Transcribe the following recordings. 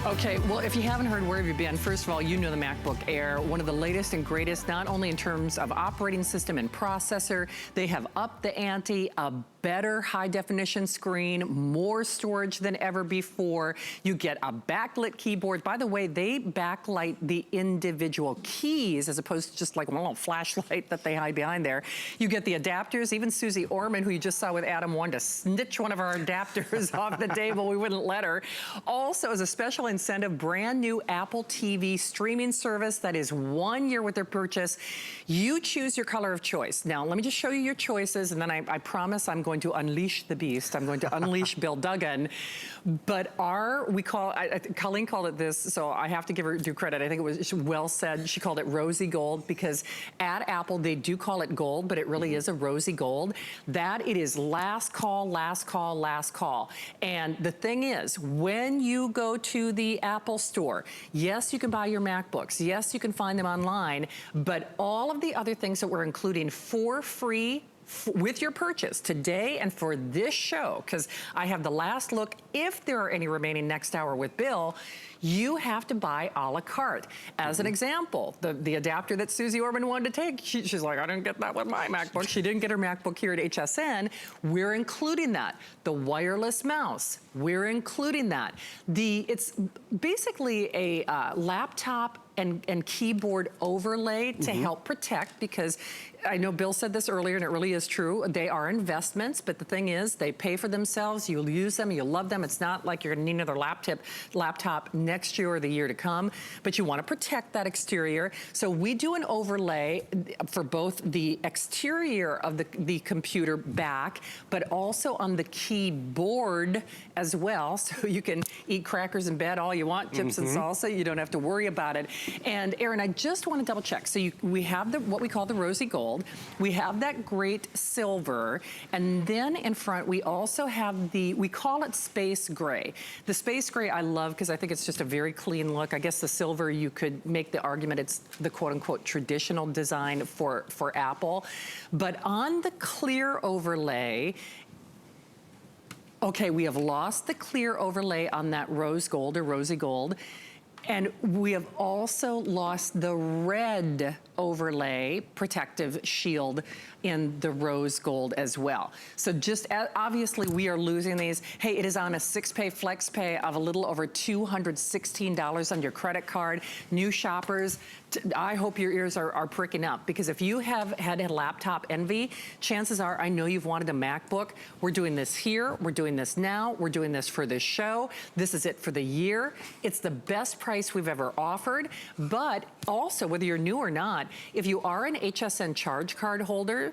Okay, well, if you haven't heard, where have you been? First of all, you know the MacBook Air, one of the latest and greatest, not only in terms of operating system and processor, they have upped the ante, a better high definition screen, more storage than ever before. You get a backlit keyboard. By the way, they backlight the individual keys as opposed to just like one little flashlight that they hide behind there. You get the adapters. Even Susie Orman, who you just saw with Adam, wanted to snitch one of our adapters off the table. We wouldn't let her. Also, as a special incentive, brand new Apple TV streaming service that is 1 year with their purchase. You choose your color of choice. Now, let me just show you your choices, and then I promise I'm going to unleash the beast. I'm going to unleash Bill Duggan. But Colleen called it this, so I have to give her due credit. I think it was well said. She called it rosy gold because at Apple, they do call it gold, but it really is a rosy gold. That it is last call, last call, last call. And the thing is, when you go to the Apple store, yes, you can buy your MacBooks. Yes, you can find them online, but all of the other things that we're including for free with your purchase today and for this show, because I have the last look, if there are any remaining next hour with Bill, you have to buy a la carte. As an example, the adapter that Susie Orman wanted to take, she's like, I didn't get that with my MacBook. She didn't get her MacBook here at HSN. We're including that. The wireless mouse, we're including that. It's basically a laptop and keyboard overlay to help protect, because I know Bill said this earlier and it really is true. They are investments, but the thing is they pay for themselves. You'll use them, you'll love them. It's not like you're gonna need another laptop next year or the year to come, but you wanna protect that exterior. So we do an overlay for both the exterior of the computer back, but also on the keyboard as well. So you can eat crackers in bed all you want, chips and salsa. You don't have to worry about it. And Aaron, I just want to double check. So we have what we call the rosy gold. We have that great silver. And then in front, we also have we call it space gray. The space gray I love because I think it's just a very clean look. I guess the silver, you could make the argument it's the quote unquote traditional design for Apple. But on the clear overlay, okay, we have lost the clear overlay on that rose gold or rosy gold. And we have also lost the red overlay protective shield in the rose gold as well. So just obviously we are losing these. Hey, it is on a 6-pay flex pay of a little over $216 on your credit card. New shoppers, I hope your ears are pricking up, because if you have had a laptop envy, chances are I know you've wanted a MacBook. We're doing this here, we're doing this now, we're doing this for this show. This is it for the year. It's the best price we've ever offered, but also whether you're new or not, if you are an HSN charge card holder,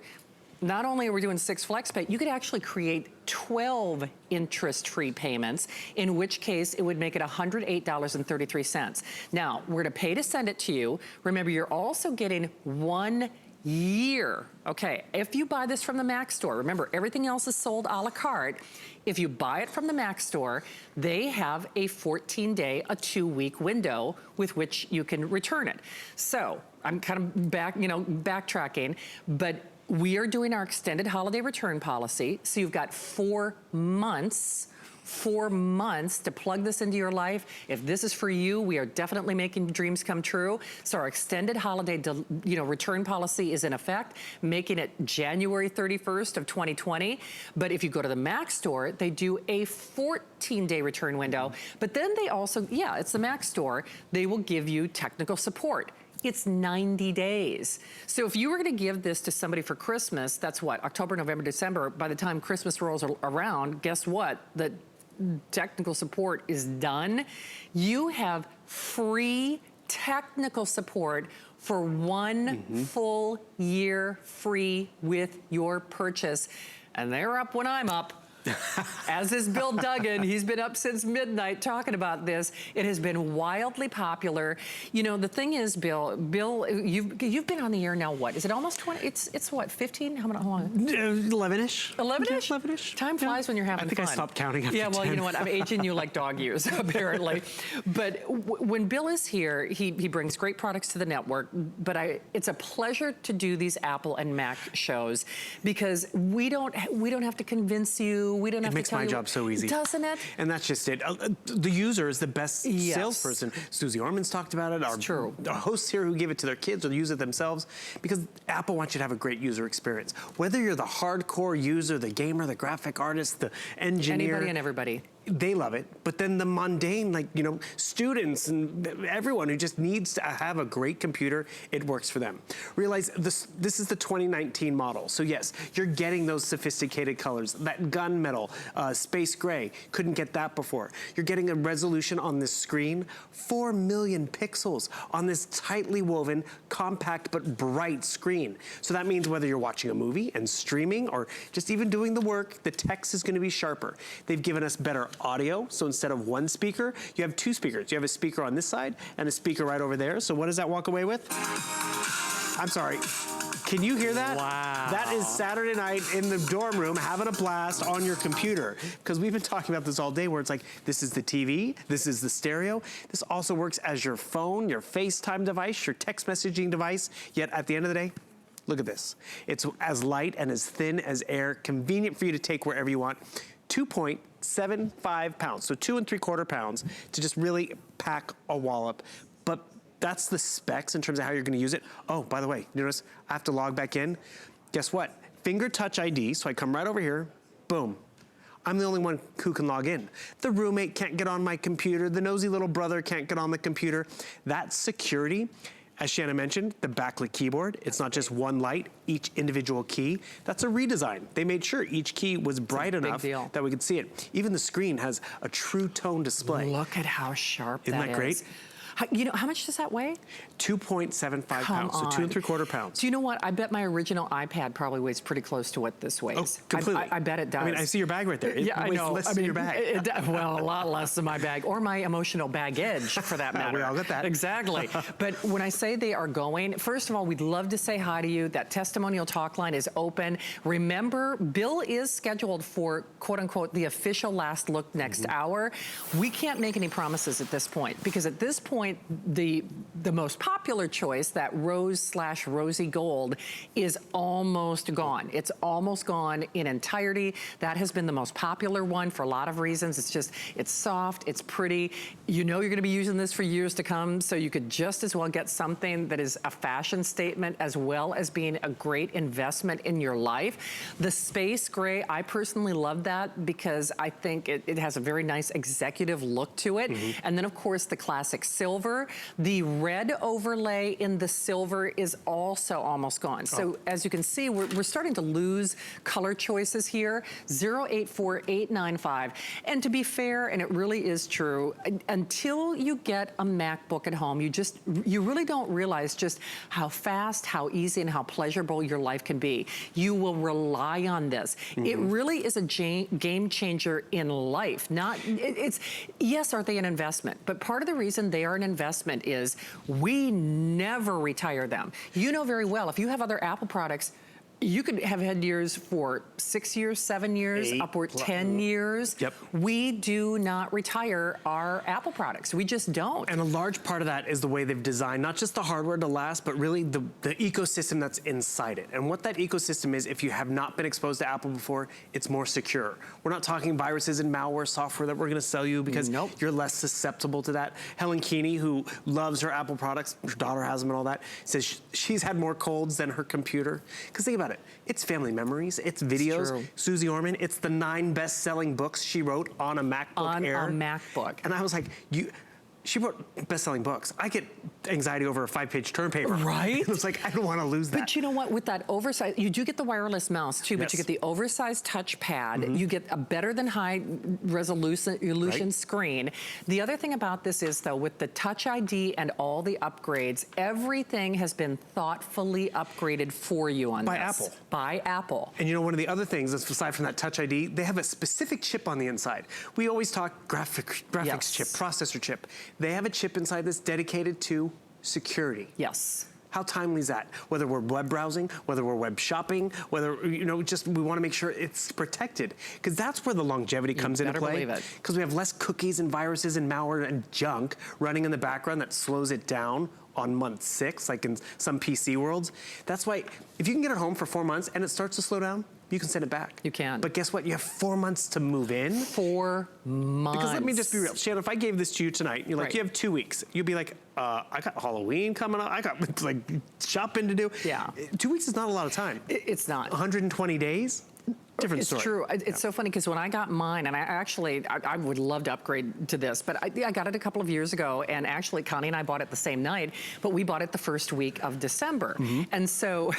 not only are we doing 6 flex pay, you could actually create 12 interest-free payments, in which case it would make it $108.33. Now, we're gonna pay to send it to you. Remember, you're also getting 1 year. Okay, if you buy this from the Mac store, remember everything else is sold a la carte. If you buy it from the Mac store, they have a 14-day, a 2-week window with which you can return it. So I'm kind of backtracking, but we are doing our extended holiday return policy. So you've got 4 months to plug this into your life. If this is for you, we are definitely making dreams come true. So our extended holiday return policy is in effect, making it January 31st of 2020. But if you go to the Mac store, they do a 14-day return window. But then they also, it's the Mac store, they will give you technical support. It's 90 days. So if you were gonna give this to somebody for Christmas, that's what, October, November, December, by the time Christmas rolls around, guess what? The technical support is done. You have free technical support for 1 full year free with your purchase. And they're up when I'm up. As is Bill Duggan. He's been up since midnight talking about this. It has been wildly popular. You know, the thing is, Bill, you've been on the air now, what? Is it almost 20? It's what, 15? How long? 11-ish. 11-ish? 11-ish. Time flies when you're having fun. I think I stopped counting after 10. Well, you know what? I'm aging you like dog years, apparently. But when Bill is here, he brings great products to the network, but it's a pleasure to do these Apple and Mac shows, because we don't have to convince you. you. We don't have to tell you. It makes my job so easy. Doesn't it? And that's just it. The user is the best salesperson. Susie Orman's talked about it. Our hosts here who give it to their kids or use it themselves, because Apple wants you to have a great user experience. Whether you're the hardcore user, the gamer, the graphic artist, the engineer. Anybody and everybody. They love it, but then the mundane, like, you know, students and everyone who just needs to have a great computer, it works for them. Realize this is the 2019 model. So yes, you're getting those sophisticated colors, that gunmetal, space gray, couldn't get that before. You're getting a resolution on this screen, 4 million pixels on this tightly woven, compact but bright screen. So that means whether you're watching a movie and streaming or just even doing the work, the text is gonna be sharper. They've given us better audio, so instead of one speaker, you have two speakers. You have a speaker on this side and a speaker right over there. So what does that walk away with? I'm sorry. Can you hear that? Wow. That is Saturday night in the dorm room having a blast on your computer. Because we've been talking about this all day where it's like, this is the TV, this is the stereo. This also works as your phone, your FaceTime device, your text messaging device. Yet at the end of the day, look at this. It's as light and as thin as air, convenient for you to take wherever you want. 2.75 pounds, so 2 3/4 pounds to just really pack a wallop. But that's the specs in terms of how you're gonna use it. Oh, by the way, notice I have to log back in. Guess what? Finger touch ID, so I come right over here, boom. I'm the only one who can log in. The roommate can't get on my computer, the nosy little brother can't get on the computer. That's security. As Shannon mentioned, the backlit keyboard, it's not just one light, each individual key. That's a redesign. They made sure each key was bright enough that we could see it. Even the screen has a true tone display. Look at how sharp that is. Isn't that great? You know, how much does that weigh? 2.75 pounds, so 2 3/4 pounds. So you know what? I bet my original iPad probably weighs pretty close to what this weighs. Oh, completely. I bet it does. I mean, I see your bag right there. It I weighs know. less than your bag. Well, a lot less than my bag, or my emotional baggage, for that matter. We all get that. Exactly. But when I say they are going, first of all, we'd love to say hi to you. That testimonial talk line is open. Remember, Bill is scheduled for, quote unquote, the official last look next hour. We can't make any promises at this point, because at this point, the most popular choice, that rose/rosy gold, is almost gone. It's almost gone in entirety. That has been the most popular one for a lot of reasons. It's just, it's soft, it's pretty. You know you're gonna be using this for years to come, so you could just as well get something that is a fashion statement as well as being a great investment in your life. The space gray, I personally love that because I think it has a very nice executive look to it. And then of course the classic silver. The red overlay in the silver is also almost gone. So as you can see, we're starting to lose color choices here. 084895. And to be fair, and it really is true, until you get a MacBook at home, you really don't realize just how fast, how easy, and how pleasurable your life can be. You will rely on this. It really is a game changer in life. Yes, are they an investment? But part of the reason they are an investment is we never retire them. You know very well, if you have other Apple products, you could have had years for 6 years, 7 years, upward 10 years. Yep. We do not retire our Apple products. We just don't. And a large part of that is the way they've designed not just the hardware to last, but really the ecosystem that's inside it. And what that ecosystem is, if you have not been exposed to Apple before, it's more secure. We're not talking viruses and malware software that we're gonna sell you because you're less susceptible to that. Helen Keeney, who loves her Apple products, her daughter has them and all that, says she's had more colds than her computer. Because think about it, it's family memories, it's videos. Susie Orman, it's the 9 best-selling books she wrote on a MacBook Air. On a MacBook. And I was like, she wrote best-selling books. I get anxiety over a 5-page term paper. Right? It was like, I don't want to lose that. But you know what, with that oversized, you do get the wireless mouse too, but you get the oversized touchpad. You get a better than high resolution screen. The other thing about this is though, with the Touch ID and all the upgrades, everything has been thoughtfully upgraded for you on By Apple. By Apple. And you know, one of the other things, aside from that Touch ID, they have a specific chip on the inside. We always talk graphics chip, processor chip. They have a chip inside that's dedicated to security. Yes. How timely is that? Whether we're web browsing, whether we're web shopping, whether, just we want to make sure it's protected. Because that's where the longevity comes into play. Because we have less cookies and viruses and malware and junk running in the background that slows it down on month 6, like in some PC worlds. That's why if you can get it home for 4 months and it starts to slow down, you can send it back. You can. But guess what? You have 4 months to move in. 4 months. Because let me just be real. Shannon, if I gave this to you tonight, you're like, you have 2 weeks. You'd be like, I got Halloween coming up. I got like shopping to do. Yeah. 2 weeks is not a lot of time. It's not. 120 days? Different story. It's true. It's so funny because when I got mine, and I would love to upgrade to this, but I got it a couple of years ago, and actually Connie and I bought it the same night, but we bought it the first week of December. And so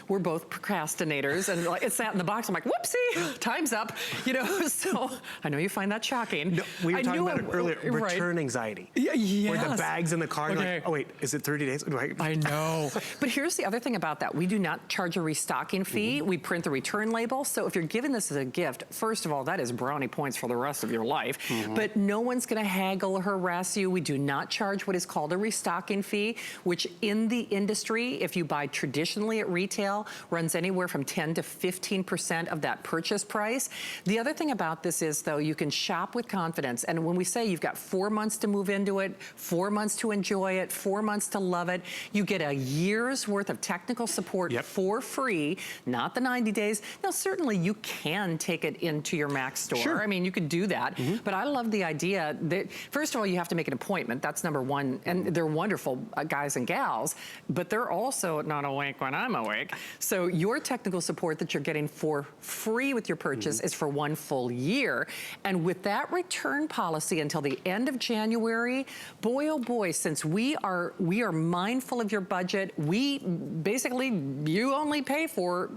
we're both procrastinators, and like, it sat in the box. I'm like, whoopsie, time's up. You know, so I know you find that shocking. No, we were talking about it earlier, return anxiety. Yes. Where the bag's in the car, you're like, oh wait, is it 30 days? I know. But here's the other thing about that. We do not charge a restocking fee. We print the return label. So if you're giving this as a gift, first of all, that is brownie points for the rest of your life. But no one's going to haggle or harass you. We do not charge what is called a restocking fee, which in the industry, if you buy traditionally at retail, runs anywhere from 10 to 15% of that purchase price. The other thing about this is, though, you can shop with confidence. And when we say you've got 4 months to move into it, 4 months to enjoy it, 4 months to love it, you get a year's worth of technical support for free, not the 90 days. Now, certainly you can take it into your Mac store. Sure. I mean, you could do that. But I love the idea that, first of all, you have to make an appointment. That's number one. And they're wonderful guys and gals, but they're also not awake when I'm awake. So your technical support that you're getting for free with your purchase is for 1 full year. And with that return policy until the end of January, boy, oh boy, since we are mindful of your budget, we basically, you only pay for,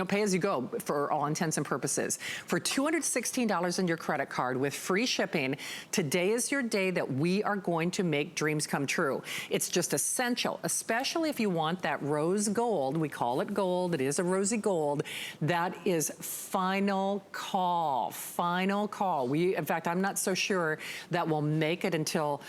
pay as you go for all intents and purposes. For $216 on your credit card with free shipping, today is your day that we are going to make dreams come true. It's just essential, especially if you want that rose gold. We call it gold. It is a rosy gold. That is final call. Final call. In fact, I'm not so sure that we'll make it until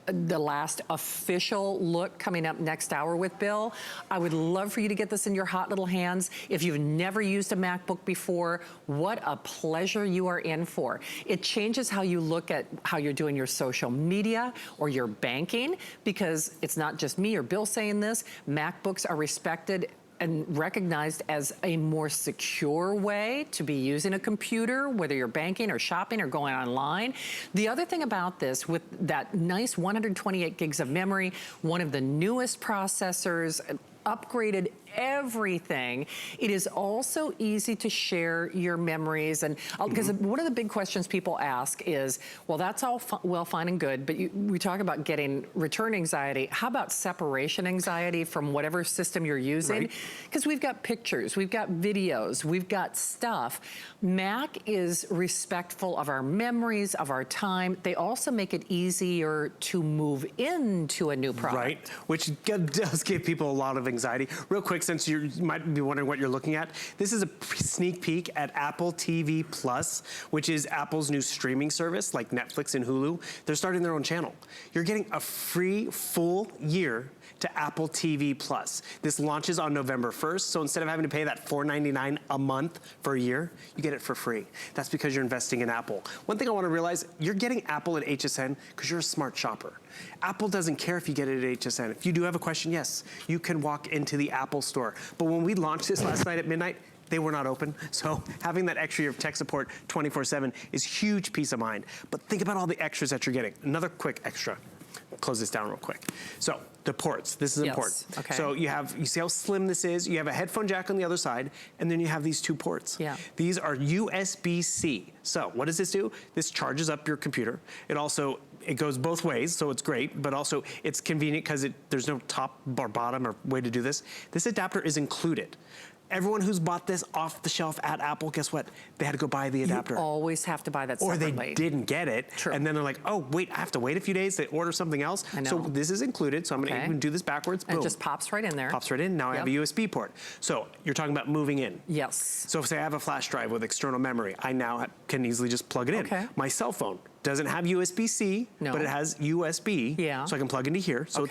the last official look coming up next hour with Bill. I would love for you to get this in your hot little hands. If you've never used a MacBook before, what a pleasure you are in for. It changes how you look at how you're doing your social media or your banking, because it's not just me or Bill saying this. MacBooks are respected and recognized as a more secure way to be using a computer, whether you're banking or shopping or going online. The other thing about this, with that nice 128 gigs of memory, one of the newest processors, upgraded everything, it is also easy to share your memories. And because one of the big questions people ask is, well, that's all well, fine and good, but we talk about getting return anxiety. How about separation anxiety from whatever system you're using? Because we've got pictures, we've got videos, we've got stuff. Mac is respectful of our memories, of our time. They also make it easier to move into a new product. Right, which does give people a lot of anxiety. Real quick, since you might be wondering what you're looking at, this is a sneak peek at Apple TV Plus, which is Apple's new streaming service like Netflix and Hulu. They're starting their own channel. You're getting a free full year to Apple TV Plus. This launches on November 1st, so instead of having to pay that $4.99 a month for a year, you get it for free. That's because you're investing in Apple. One thing I want to realize, you're getting Apple at HSN because you're a smart shopper. Apple doesn't care if you get it at HSN. If you do have a question, yes, you can walk into the Apple store. But when we launched this last night at midnight, they were not open. So having that extra year of tech support 24/7 is huge peace of mind. But think about all the extras that you're getting. Another quick extra. Close this down real quick. So the ports, this is important. Okay. So you see how slim this is? You have a headphone jack on the other side, and then you have these 2 ports. Yeah. These are USB-C. So what does this do? This charges up your computer. It goes both ways, so it's great, but also it's convenient because there's no top or bottom or way to do this. This adapter is included. Everyone who's bought this off the shelf at Apple, guess what? They had to go buy the adapter. You always have to buy that Or separately. they didn't get it. True. And then they're like, oh, wait, I have to wait a few days to order something else. I know. So this is included. So I'm going to even do this backwards. Boom. And it just pops right in there. Pops right in. Now I have a USB port. So you're talking about moving in. Yes. So if, say, I have a flash drive with external memory, I now can easily just plug it in. Okay. My cell phone doesn't have USB-C, but it has USB. Yeah. So I can plug into here. So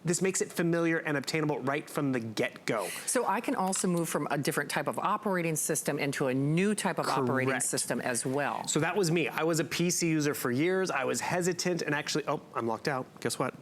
this makes it familiar and obtainable right from the get-go. So I can also move from a different type of operating system into a new type of operating system as well. So that was me. I was a PC user for years. I was hesitant and actually, oh, I'm locked out. Guess what?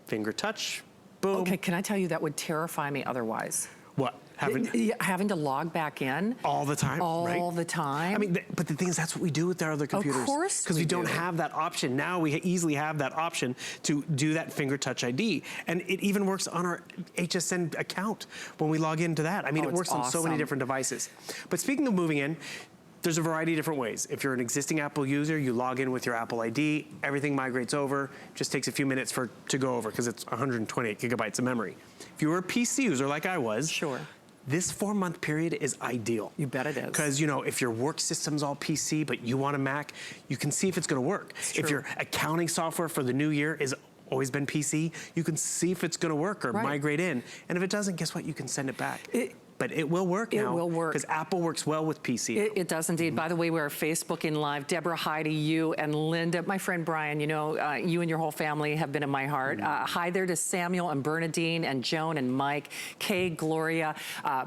Finger touch, boom. Okay, can I tell you that would terrify me otherwise? What? Having to log back in. All the time, right? All the time. I mean, but the thing is, that's what we do with our other computers. Of course because we don't have that option. Now we easily have that option to do that finger touch ID. And it even works on our HSN account when we log into that. I mean, it works on so many different devices. But speaking of moving in, there's a variety of different ways. If you're an existing Apple user, you log in with your Apple ID, everything migrates over, just takes a few minutes to go over because it's 128 gigabytes of memory. If you were a PC user like I was, sure, this 4-month period is ideal. You bet it is. Because, you know, if your work system's all PC, but you want a Mac, you can see if it's gonna work. If your accounting software for the new year is always been PC, you can see if it's gonna work or migrate in. And if it doesn't, guess what? You can send it back. But it will work now. It will work. Because Apple works well with PC. It does indeed. By the way, we're Facebooking Live. Deborah, hi to you, and Linda, my friend Brian, you know, you and your whole family have been in my heart. Hi there to Samuel and Bernadine and Joan and Mike, Kay, Gloria,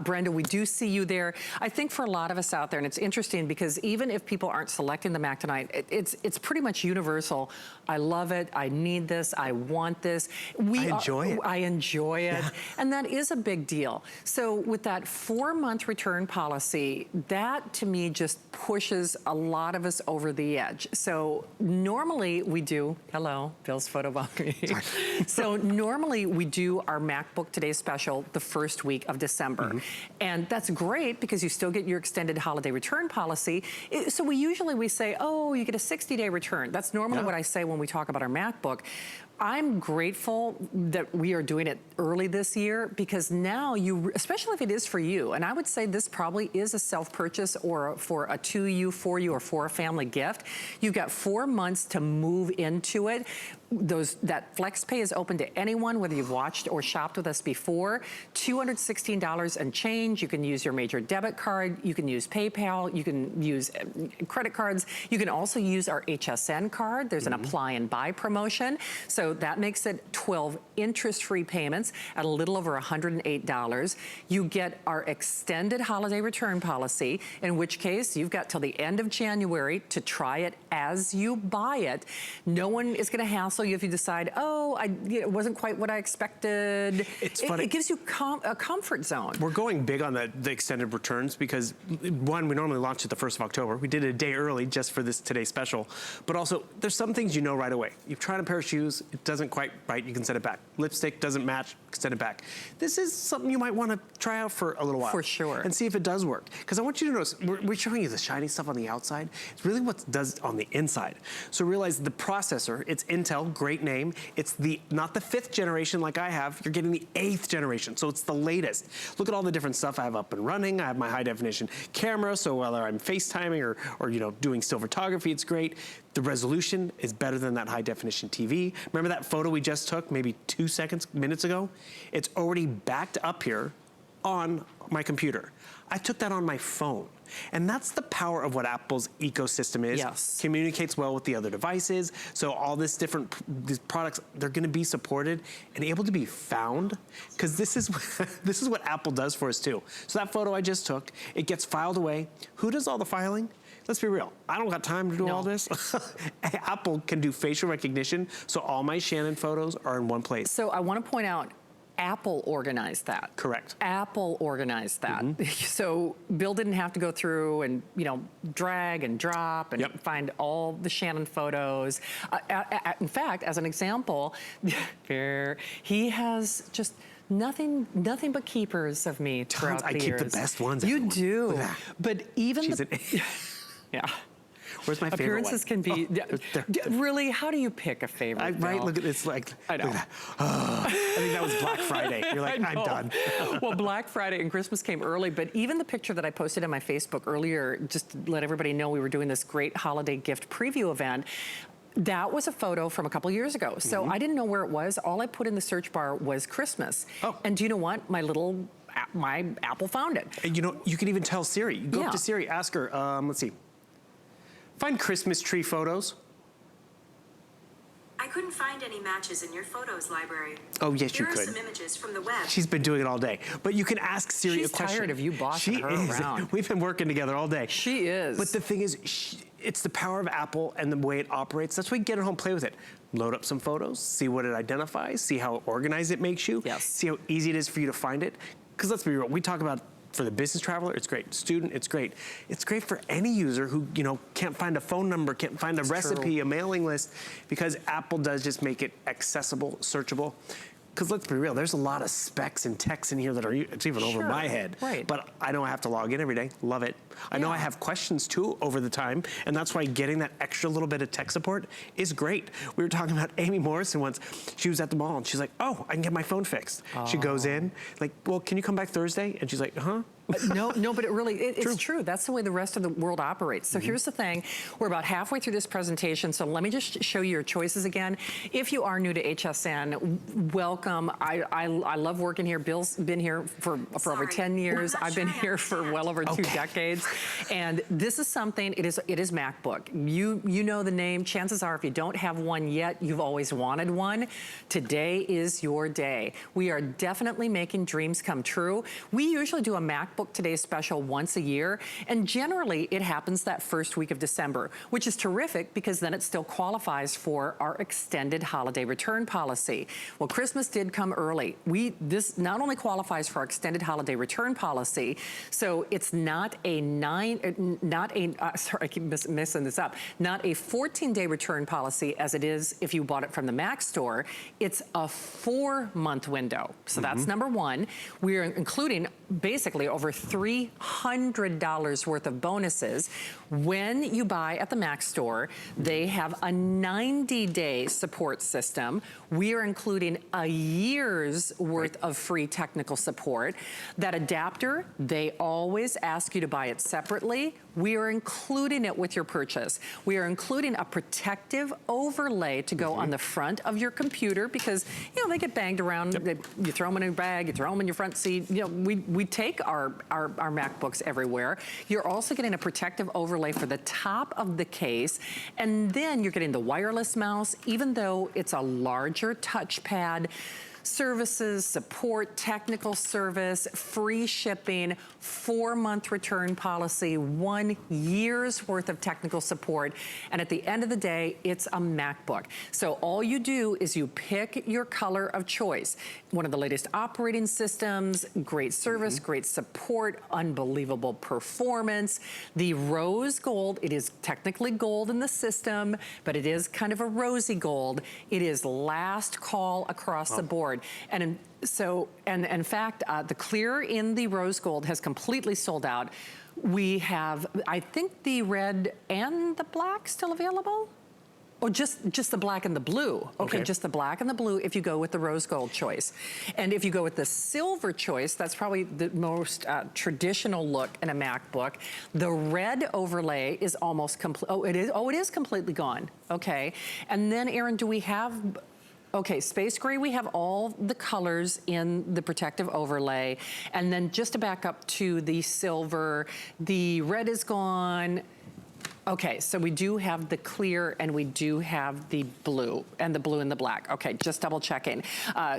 Brenda, we do see you there. I think for a lot of us out there, and it's interesting because even if people aren't selecting the Mac tonight, it's pretty much universal. I love it. I need this. I want this. I enjoy it. I enjoy it. Yeah. And that is a big deal. So with that 4-month return policy, that to me just pushes a lot of us over the edge. So normally we do, hello, Bill's photobombing. So normally we do our MacBook Today special the first week of December. And that's great because you still get your extended holiday return policy. So we say, oh, you get a 60-day return. That's normally what I say when we talk about our MacBook. I'm grateful that we are doing it early this year because now especially if it is for you, and I would say this probably is a self-purchase or for a to you, for you, or for a family gift. You've got 4 months to move into it. That FlexPay is open to anyone, whether you've watched or shopped with us before. $216 and change. You can use your major debit card. You can use PayPal. You can use credit cards. You can also use our HSN card. There's an apply and buy promotion. So that makes it 12 interest-free payments at a little over $108. You get our extended holiday return policy, in which case you've got till the end of January to try it as you buy it. No one is going to hassle you if you decide, oh, it wasn't quite what I expected. It's funny. It gives you a comfort zone. We're going big on the extended returns because, one, we normally launch it the 1st of October. We did it a day early just for this Today special. But also, there's some things you know right away. You've tried a pair of shoes, it doesn't quite right, you can send it back. Lipstick doesn't match, send it back. This is something you might want to try out for a little while. For sure. And see if it does work. Because I want you to notice, we're showing you the shiny stuff on the outside. It's really what it does on the inside. So realize the processor, it's Intel, great name. It's not the 5th generation like I have, you're getting the 8th generation. So it's the latest. Look at all the different stuff I have up and running. I have my high definition camera, so whether I'm FaceTiming or you know, doing still photography, it's great. The resolution is better than that high definition TV. Remember that photo we just took maybe 2 minutes ago? It's already backed up here on my computer. I took that on my phone. And that's the power of what Apple's ecosystem is. Yes. Communicates well with the other devices. So all these products, they're gonna be supported and able to be found, because this is what Apple does for us too. So that photo I just took, it gets filed away. Who does all the filing? Let's be real, I don't got time to do all this. Apple can do facial recognition, so all my Shannon photos are in one place. So I want to point out, Apple organized that. Correct. Apple organized that. So Bill didn't have to go through and, you know, drag and drop and find all the Shannon photos. In fact, as an example, he has just nothing but keepers of me throughout the years. I keep the best ones. You do. But even yeah. Where's my favorite Appearances can be, really, how do you pick a favorite? Right, look at this, like, I know. I think that was Black Friday. You're like, I'm done. Well, Black Friday and Christmas came early, but even the picture that I posted on my Facebook earlier, just to let everybody know we were doing this great holiday gift preview event, that was a photo from a couple years ago. So I didn't know where it was. All I put in the search bar was Christmas. And do you know what? My Apple found it. And you know, you can even tell Siri. You go up to Siri, ask her, let's see. Find Christmas tree photos. I couldn't find any matches in your photos library. Oh, yes, you could. Here are some images from the web. She's been doing it all day. But you can ask Siri a question. She's tired of you bossing her around. We've been working together all day. She is. But the thing is, it's the power of Apple and the way it operates. That's why you get it home, play with it. Load up some photos, see what it identifies, see how organized it makes you, see how easy it is for you to find it. because let's be real, we talk about for the business traveler, it's great. Student, it's great. It's great for any user who, you know, can't find a phone number, can't find a recipe, a mailing list, because Apple does just make it accessible, searchable. Because let's be real, there's a lot of specs and texts in here that are, it's even over my head. Right. But I know I have to log in every day, love it. I know I have questions too over the time, and that's why getting that extra little bit of tech support is great. We were talking about Amy Morrison once. She was at the mall and she's like, oh, I can get my phone fixed. She goes in, like, well, can you come back Thursday? And she's like, huh? No, but it's true. That's the way the rest of the world operates. So here's the thing. We're about halfway through this presentation, so let me just show you your choices again. If you are new to HSN, welcome. I love working here. Bill's been here for over 10 years. I've been here for well over 2 decades. And this is something, it is MacBook. You know the name. Chances are if you don't have one yet, you've always wanted one. Today is your day. We are definitely making dreams come true. We usually do a MacBook Today special once a year, and generally it happens that first week of December, which is terrific because then it still qualifies for our extended holiday return policy. Well, Christmas did come early. This not only qualifies for our extended holiday return policy, so it's not a sorry, I keep messing this up, not a 14-day return policy as it is if you bought it from the Mac store. It's a 4-month window. So that's number one. We're including basically over $300 worth of bonuses. When you buy at the Mac store, they have a 90-day support system. We are including a year's worth of free technical support. That adapter, they always ask you to buy it separately. We are including it with your purchase. We are including a protective overlay to go on the front of your computer because, you know, they get banged around. You throw them in a bag, you throw them in your front seat. You know, we take our MacBooks everywhere. You're also getting a protective overlay for the top of the case, and then you're getting the wireless mouse, even though it's a larger touchpad. Services, support, technical service, free shipping, 4-month return policy, 1 year's worth of technical support, and at the end of the day, it's a MacBook. So all you do is you pick your color of choice. One of the latest operating systems, great service, great support, unbelievable performance. The rose gold, it is technically gold in the system, but it is kind of a rosy gold. It is last call across the board. And in fact, the clear in the rose gold has completely sold out. We have, I think, the red and the black still available? Or just the black and the blue. Okay, just the black and the blue if you go with the rose gold choice. And if you go with the silver choice, that's probably the most traditional look in a MacBook. The red overlay is almost complete. Oh, it is completely gone. Okay. And then, Aaron, do we have... Okay, space gray, we have all the colors in the protective overlay. And then just to back up to the silver, the red is gone. Okay, so we do have the clear and we do have the blue and the black. Okay, just double checking.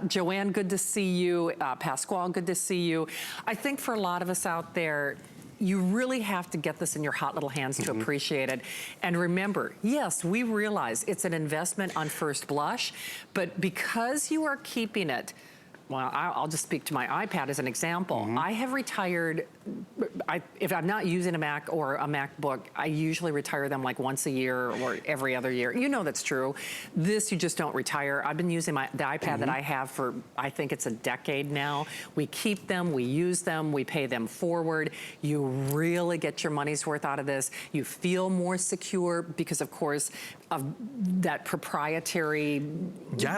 Joanne, good to see you. Pasquale, good to see you. I think for a lot of us out there, you really have to get this in your hot little hands to appreciate it. And remember, yes, we realize it's an investment on first blush, but because you are keeping it, well, I'll just speak to my iPad as an example. I have retired, if I'm not using a Mac or a MacBook, I usually retire them like once a year or every other year. You know that's true. This, you just don't retire. I've been using the iPad that I have for, I think it's a decade now. We keep them, we use them, we pay them forward. You really get your money's worth out of this. You feel more secure because, of course, of that proprietary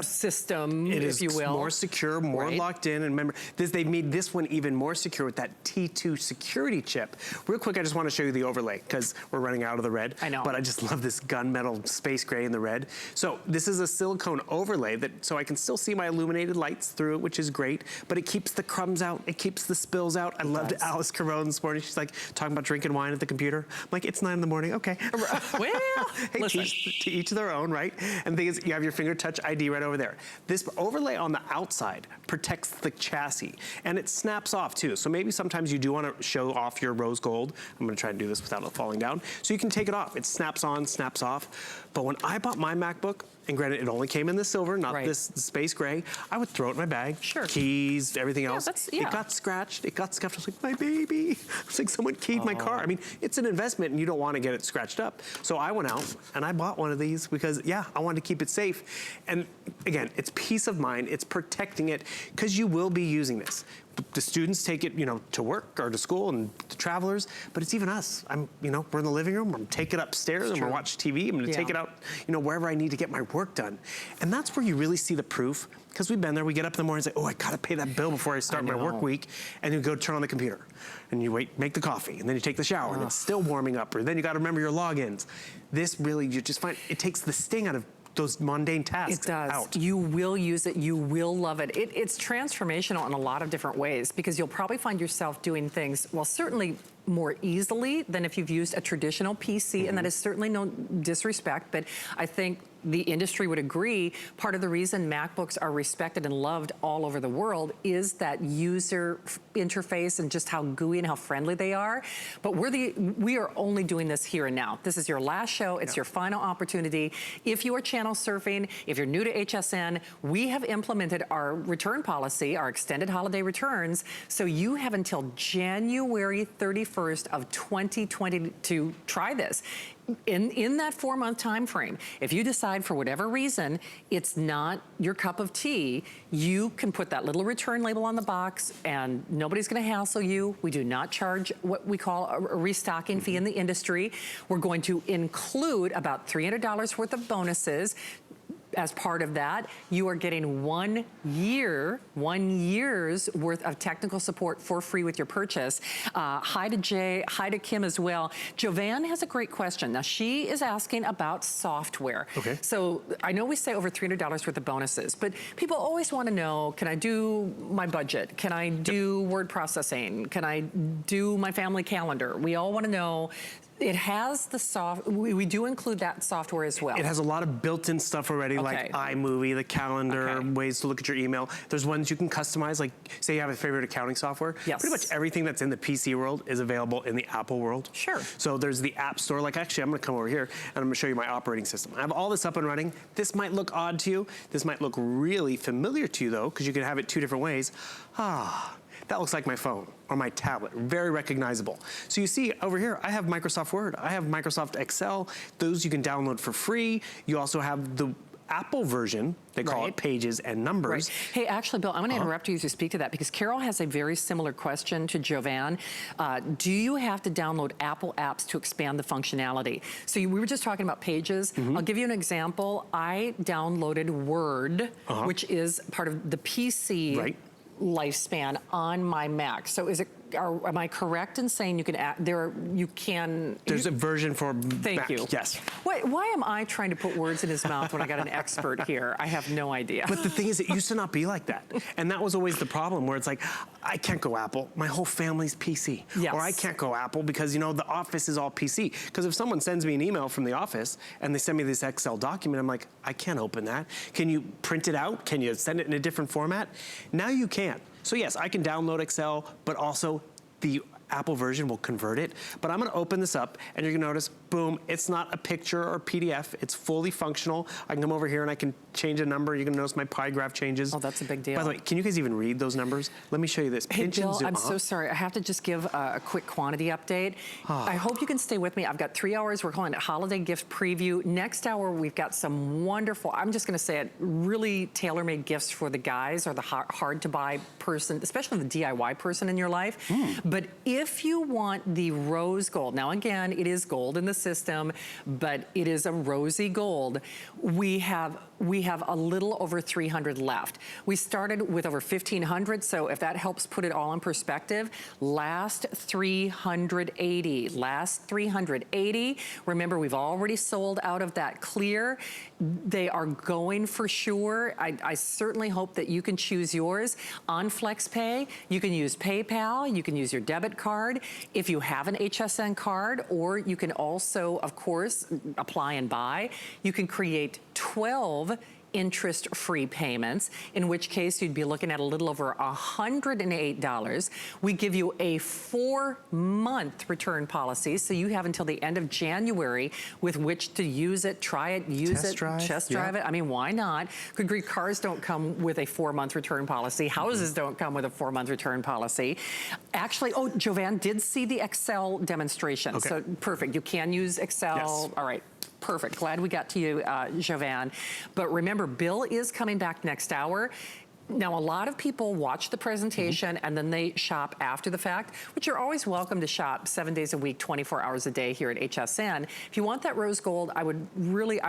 system, if you will. It is more secure, more locked in, and remember, they've made this one even more secure with that T2 security chip. Real quick, I just want to show you the overlay because we're running out of the red. I know. But I just love this gunmetal space gray in the red. So this is a silicone overlay so I can still see my illuminated lights through it, which is great, but it keeps the crumbs out, it keeps the spills out. I loved Alice Carone this morning. She's like talking about drinking wine at the computer. I'm like, it's 9 in the morning, okay. Well, hey, listen. to each their own, right? And the thing is, you have your finger touch ID right over there. This overlay on the outside protects the chassis, and it snaps off too. So maybe sometimes you do want to show off your rose gold. I'm going to try and do this without it falling down. So you can take it off. It snaps on, snaps off. But when I bought my MacBook, and granted, it only came in the silver, not Right. this space gray, I would throw it in my bag. Sure. Keys, everything else. Yeah. It got scratched, it got scuffed. I was like, my baby. It's like someone keyed my car. I mean, it's an investment and you don't want to get it scratched up. So I went out and I bought one of these because, yeah, I wanted to keep it safe. And again, it's peace of mind, it's protecting it, because you will be using this. The students take it, you know, to work or to school, and the travelers, but it's even us. You know, we're in the living room, I'm take it upstairs, I'm gonna watch TV, I'm gonna take it out, you know, wherever I need to get my work done. And that's where you really see the proof, because we've been there, we get up in the morning and say, oh, I gotta pay that bill before I start my work week, and you go turn on the computer, and you wait, make the coffee, and then you take the shower, and it's still warming up, or then you gotta remember your logins. This really, you just find, it takes the sting out of those mundane tasks out. It does. You will use it. You will love it. It's transformational in a lot of different ways, because you'll probably find yourself doing things, well, certainly more easily than if you've used a traditional PC, and that is certainly no disrespect, but I think the industry would agree, part of the reason MacBooks are respected and loved all over the world is that user interface and just how gooey and how friendly they are. But we are only doing this here and now. This is your last show. It's your final opportunity. If you are channel surfing, if you're new to HSN, we have implemented our return policy, our extended holiday returns. So you have until January 31st of 2020 to try this. In that 4-month time frame, if you decide for whatever reason it's not your cup of tea, you can put that little return label on the box and nobody's going to hassle you. We do not charge what we call a restocking fee in the industry. We're going to include about $300 worth of bonuses. As part of that, you are getting 1 year's worth of technical support for free with your purchase. Hi to Jay, hi to Kim as well. Jovan has a great question. Now, she is asking about software. Okay. So I know we say over $300 worth of bonuses, but people always want to know, can I do my budget? Can I do word processing? Can I do my family calendar? We all want to know. It has the we do include that software as well. It has a lot of built-in stuff already, like iMovie, the calendar, ways to look at your email. There's ones you can customize, like say you have a favorite accounting software. Yes. Pretty much everything that's in the PC world is available in the Apple world. Sure. So there's the App Store. Like actually, I'm gonna come over here and I'm gonna show you my operating system. I have all this up and running. This might look odd to you. This might look really familiar to you though, because you can have it 2 different ways. That looks like my phone or my tablet, very recognizable. So you see over here, I have Microsoft Word, I have Microsoft Excel. Those you can download for free. You also have the Apple version, they call it Pages and Numbers. Hey, actually, Bill, I'm going to interrupt you to speak to that, because Carol has a very similar question to Jovan. Do you have to download Apple apps to expand the functionality? So we were just talking about Pages. I'll give you an example. I downloaded Word, which is part of the PC lifespan on my Mac. So is it, am I correct in saying you can add, there's a version for Thank Mac, you. yes. Why am I trying to put words in his mouth when I got an expert here? I have no idea. But the thing is, it used to not be like that. And that was always the problem, where it's like, I can't go Apple, my whole family's PC. Yes. Or I can't go Apple because, you know, the office is all PC. Because if someone sends me an email from the office and they send me this Excel document, I'm like, I can't open that. Can you print it out? Can you send it in a different format? Now you can. So yes, I can download Excel, but also the Apple version will convert it. But I'm gonna open this up and you're gonna notice, boom, it's not a picture or PDF, it's fully functional. I can come over here and I can change a number. You're gonna notice my pie graph changes. Oh, that's a big deal. By the way, can you guys even read those numbers? Let me show you this. Hey, Pinch and Bill, zoom. I'm so sorry. I have to just give a quick quantity update. I hope you can stay with me. I've got 3 hours. We're calling it Holiday Gift Preview. Next hour, we've got some wonderful, I'm just gonna say it, really tailor-made gifts for the guys or the hard-to-buy person, especially the DIY person in your life. But if you want the rose gold, now again, it is gold in the system, but it is a rosy gold. We have a little over 300 left. We started with over 1,500, so if that helps put it all in perspective, last 380. Remember, we've already sold out of that clear. They are going for sure. I certainly hope that you can choose yours. On FlexPay, you can use PayPal, you can use your debit card. If you have an HSN card, or you can also, of course, apply and buy, you can create 12 interest-free payments, in which case you'd be looking at a little over $108. We give you a 4-month return policy, so you have until the end of January with which to use it, try it, use it, test drive it. I mean, why not? Good grief, cars don't come with a 4-month return policy. Houses don't come with a 4-month return policy. Actually, oh, Jovan did see the Excel demonstration. Okay. So perfect, you can use Excel. Yes. All right. Perfect. Glad we got to you, Jovan. But remember, Bill is coming back next hour. Now, a lot of people watch the presentation and then they shop after the fact, which you're always welcome to shop 7 days a week, 24 hours a day here at HSN. If you want that rose gold, I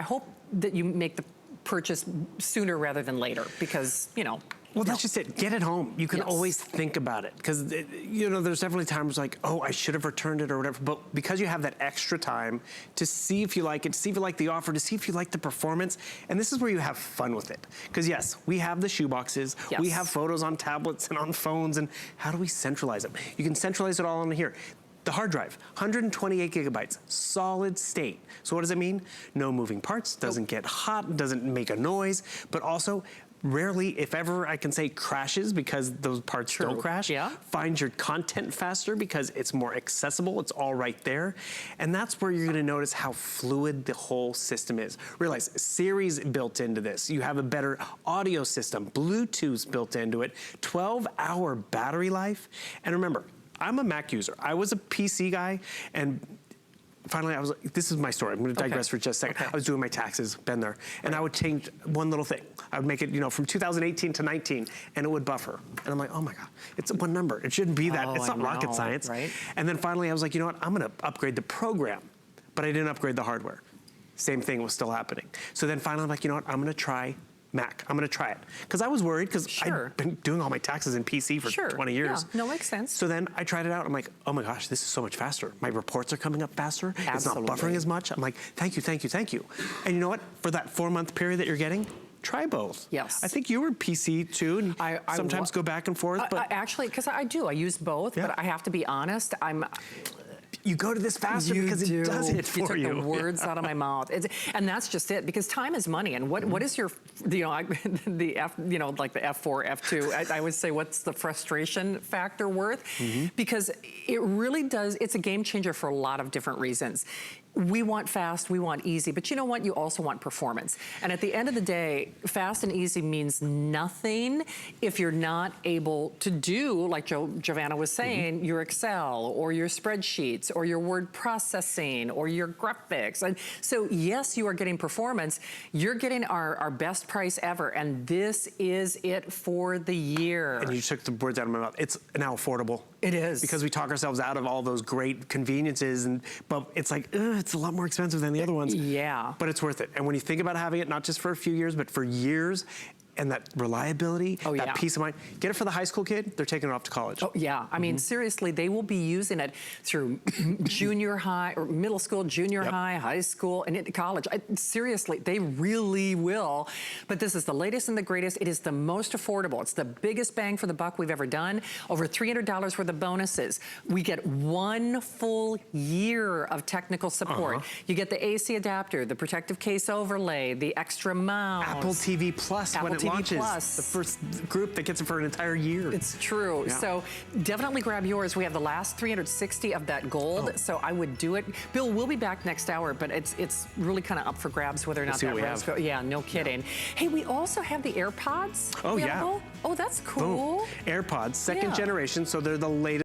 hope that you make the purchase sooner rather than later because, you know, well, that's just it. Get it home. You can always think about it because, you know, there's definitely times like, oh, I should have returned it or whatever. But because you have that extra time to see if you like it, to see if you like the offer, to see if you like the performance, and this is where you have fun with it. Because yes, we have the shoe boxes, we have photos on tablets and on phones, and how do we centralize them? You can centralize it all on here. The hard drive, 128 gigabytes, solid state. So what does it mean? No moving parts, doesn't get hot, doesn't make a noise, but also rarely, if ever, I can say crashes because those parts don't crash. Find your content faster because it's more accessible. It's all right there. And that's where you're gonna notice how fluid the whole system is. Realize Siri's built into this. You have a better audio system, Bluetooth's built into it, 12-hour battery life. And remember, I'm a Mac user. I was a PC guy, and finally I was like, this is my story. I'm gonna digress for just a second. I was doing my taxes, been there, and I would change one little thing. I would make it, you know, from 2018 to 19, and it would buffer. And I'm like, oh my God, it's one number. It shouldn't be that. It's not rocket science. And then finally I was like, you know what, I'm gonna upgrade the program, but I didn't upgrade the hardware. Same thing was still happening. So then finally I'm like, you know what, I'm gonna try Mac. I'm gonna try it. Because I was worried, because I've been doing all my taxes in PC for 20 years. Yeah, no, makes sense. So then I tried it out. I'm like, oh my gosh, this is so much faster. My reports are coming up faster. It's not buffering as much. I'm like, thank you, thank you, thank you. And you know what? For that 4-month period that you're getting, try both. Yes. I think you were PC too, and I sometimes go back and forth. But actually, because I do, I use both, but I have to be honest, you go to this faster because it does it for you. You took the words out of my mouth. And that's just it, because time is money. And what is your, you know, the F, you know, like the F4, F2, I would say, what's the frustration factor worth? Because it really does, it's a game changer for a lot of different reasons. We want fast, we want easy, but you know what? You also want performance. And at the end of the day, fast and easy means nothing if you're not able to do, like Giovanna was saying, your Excel or your spreadsheets or your word processing or your graphics. And so yes, you are getting performance. You're getting our best price ever, and this is it for the year. And you took the words out of my mouth. It's now affordable. It is. Because we talk ourselves out of all those great conveniences, but it's like, it's a lot more expensive than the other ones. Yeah. But it's worth it. And when you think about having it, not just for a few years, but for years, and that reliability, that peace of mind. Get it for the high school kid, they're taking it off to college. Oh, yeah. I mean, seriously, they will be using it through junior high, or middle school, junior high, high school, and into college. Seriously, they really will. But this is the latest and the greatest. It is the most affordable. It's the biggest bang for the buck we've ever done. Over $300 worth of bonuses. We get 1 full year of technical support. You get the AC adapter, the protective case overlay, the extra mouse. Apple TV Plus when it launches. The first group that gets it for an entire year. It's true. So definitely grab yours. We have the last 360 of that gold, so I would do it. Bill, we'll be back next hour, but it's really kind of up for grabs whether or not that rose gold. Yeah, no kidding. Hey, we also have the AirPods available. Oh, that's cool. Boom. AirPods, second generation, so they're the latest.